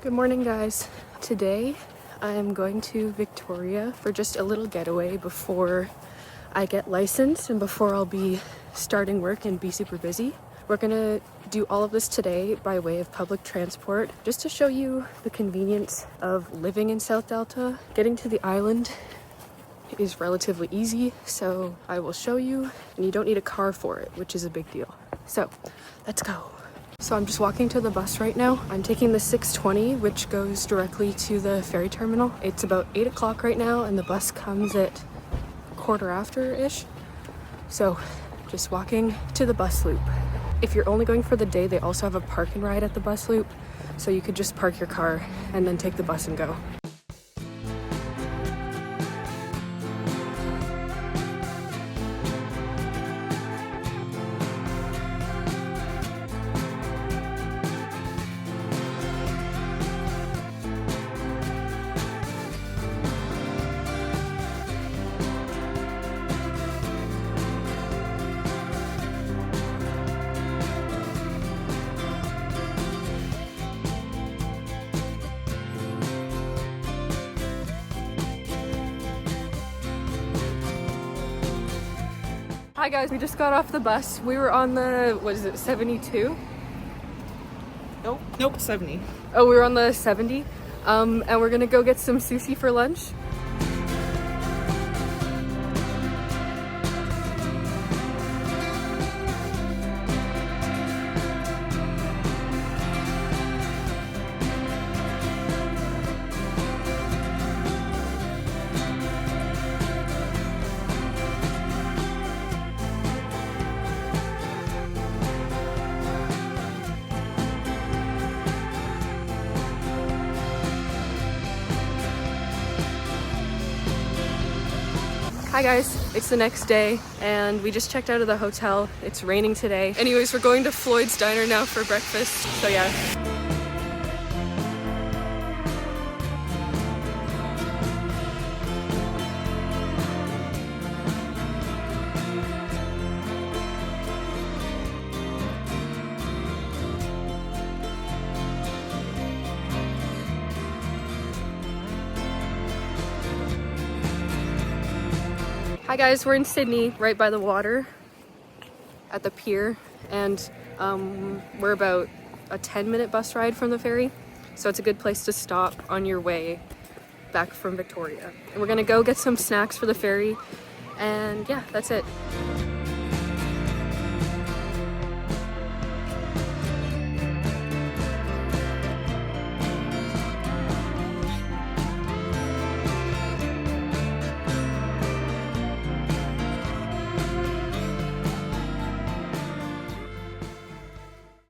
Good morning, guys. Today I'm going to Victoria for just a little getaway before I get licensed and before I'll be starting work and be super busy. We're gonna do all of this today by way of public transport, just to show you the convenience of living in South Delta. Getting to the island is relatively easy, so I will show you, and you don't need a car for it, which is a big deal. So let's go. So I'm just walking to the bus right now. I'm taking the 6:20, which goes directly to the ferry terminal. It's about 8 o'clock right now, and the bus comes at quarter after-ish. So just walking to the bus loop. If you're only going for the day, they also have a park and ride at the bus loop, so you could just park your car and then take the bus and go. Hi guys, we just got off the bus. We were on the, what is it, 72? Nope, 70. Oh, we were on the 70. And we're gonna go get some sushi for lunch. Hi guys, it's the next day and we just checked out of the hotel. It's raining today. Anyways, we're going to Floyd's Diner now for breakfast, so yeah. Hi guys, we're in Sidney, right by the water at the pier, and we're about a 10-minute bus ride from the ferry, so it's a good place to stop on your way back from Victoria. And we're gonna go get some snacks for the ferry, and yeah, that's it.